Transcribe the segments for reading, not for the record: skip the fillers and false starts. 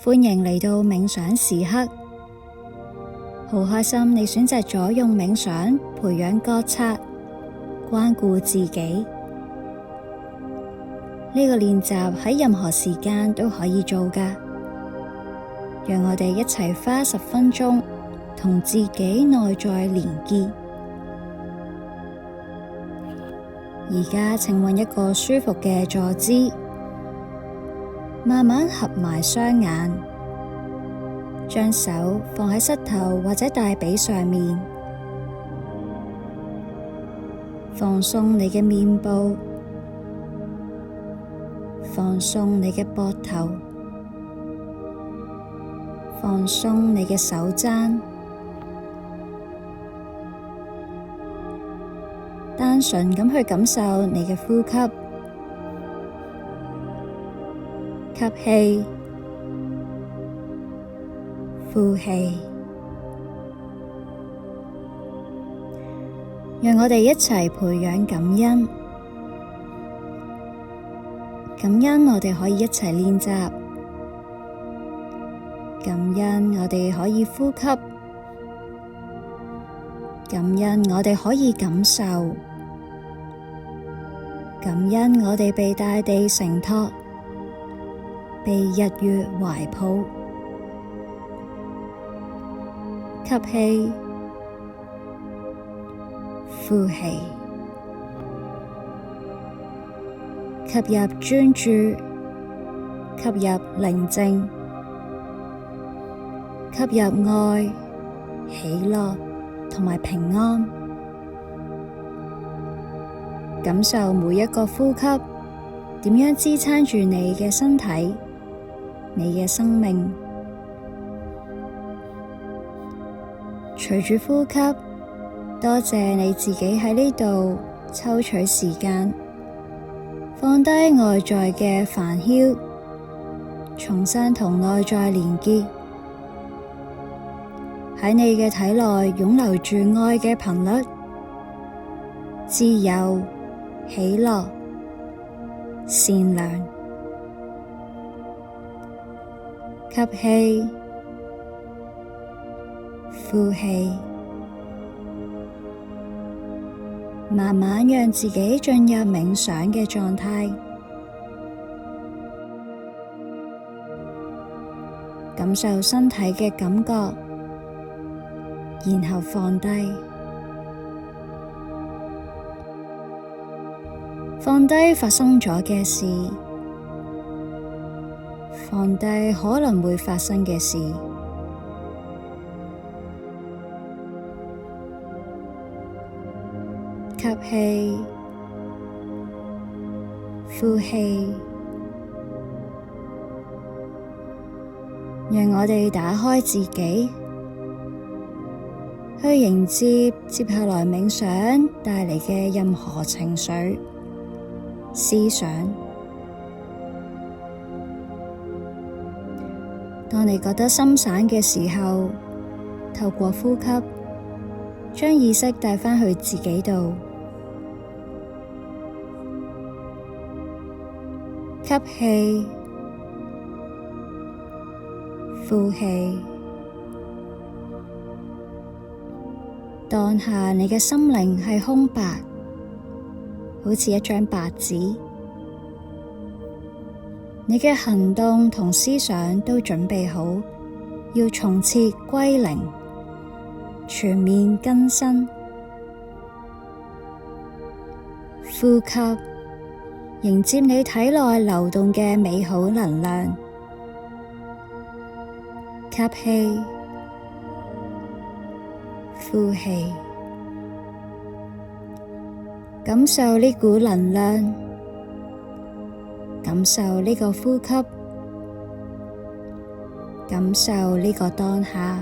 歡迎嚟到冥想時刻，好開心你選擇咗用冥想培養覺察、關顧自己。呢個練習喺任何時間都可以做㗎，讓我哋一齊花10分鐘同自己內在連結。而家請揾一個舒服嘅坐姿，慢慢合埋雙眼，將手放喺膝頭或者大髀上面，放鬆你嘅面部，放鬆你嘅膊頭，放鬆你嘅手踭，單純咁去感受你嘅呼吸。吸氣，呼氣，讓我哋一齊培養感恩。感恩我哋可以一齊練習，感恩我哋可以呼吸，感恩我哋可以感受，感恩我哋被大地承托，被日月懷抱。吸氣，呼氣，吸入專注，吸入寧靜，吸入愛、喜樂同埋平安。感受每一個呼吸點樣支撐住你嘅身體，你嘅生命。隨住呼吸，多謝你自己喺呢度抽取時間，放低外在嘅煩囂，重新同內在連結。喺你嘅體內湧流住愛嘅頻率，自由、喜樂、善良。吸氣，呼氣，慢慢讓自己進入冥想嘅狀態，感受身體嘅感覺，然後放低，放低發生咗嘅事，放低可能會發生嘅事。吸氣，呼氣，讓我哋打開自己，去迎接接下來冥想帶嚟嘅任何情緒、思想。當你覺得心散嘅時候，透過呼吸，將意識帶返去自己度。吸氣，呼氣，當下你嘅心靈係空白，好似一張白紙。你嘅行動同思想都準備好，要重設歸零，全面更新。呼吸，迎接你體內流動嘅美好能量。吸氣，呼氣，感受呢股能量，感受呢個呼吸，感受呢個當下。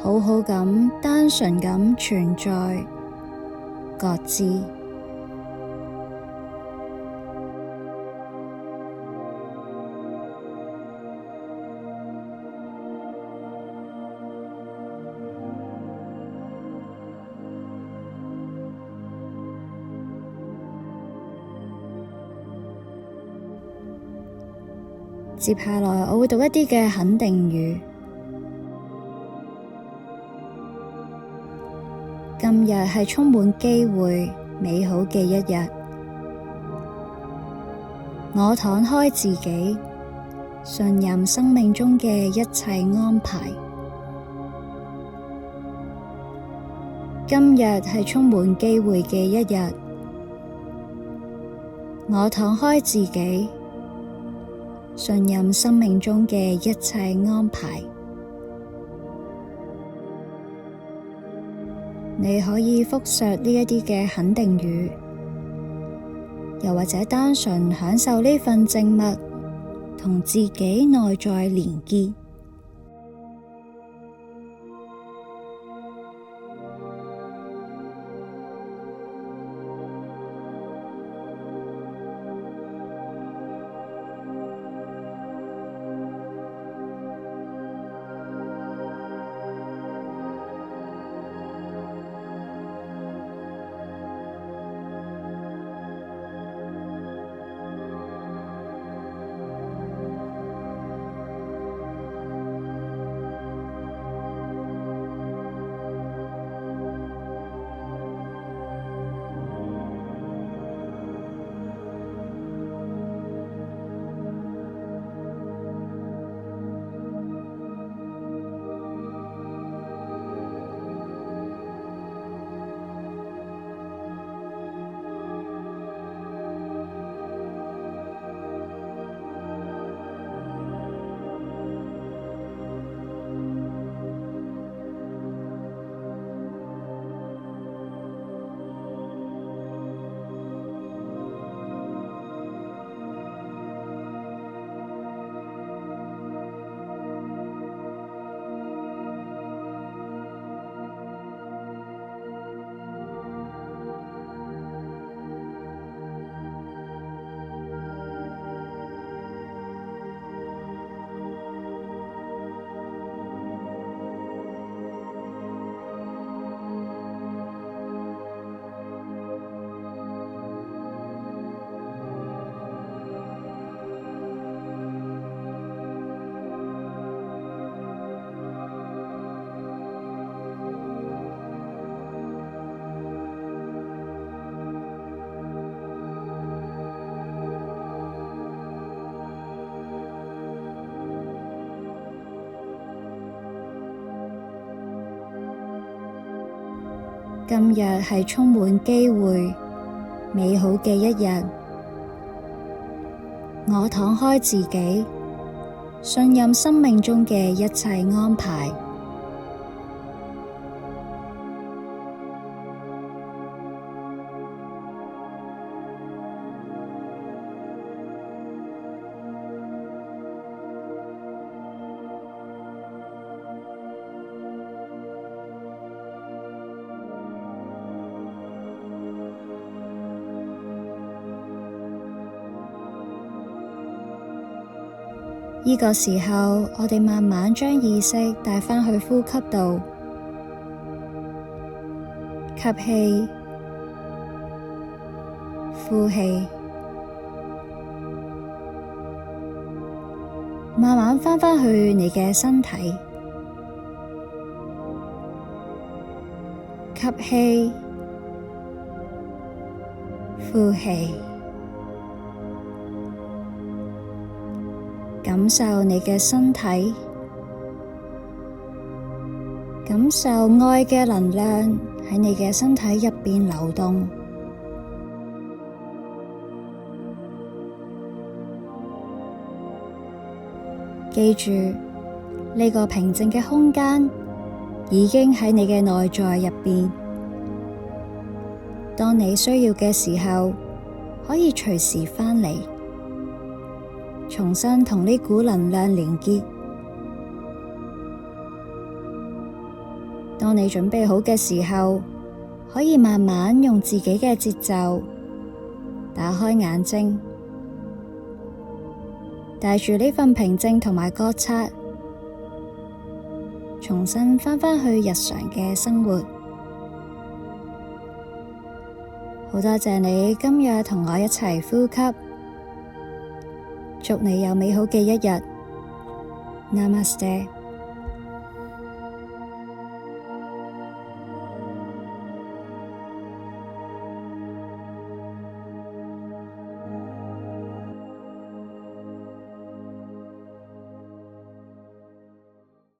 好好咁，單純咁存在，覺知。接下來我會讀一啲嘅肯定語。今日係充滿機會、美好嘅一日。我敞開自己，信任生命中嘅一切安排。今日係充滿機會嘅一日。我敞開自己，信任生命中嘅一切安排。你可以複述呢一啲嘅肯定語，又或者單純享受呢份靜默，同自己內在連結。今日係充滿機會、美好嘅一日。我敞開自己，信任生命中嘅一切安排。呢個時候，我哋慢慢將意識帶返去呼吸度，吸氣，呼氣，慢慢返返去你嘅身體，吸氣，呼氣。感受你嘅身體，感受愛嘅能量喺你嘅身體入邊流動。記住，呢個平靜嘅空間已經喺你嘅內在入邊。當你需要嘅時候，可以隨時返嚟。重新同呢股能量連結。當你準備好嘅時候，可以慢慢用自己嘅節奏打開眼睛，帶住呢份平靜同埋覺察，重新返返去日常嘅生活。好多謝你今日同我一齊呼吸。祝你有美好嘅一日。Namaste。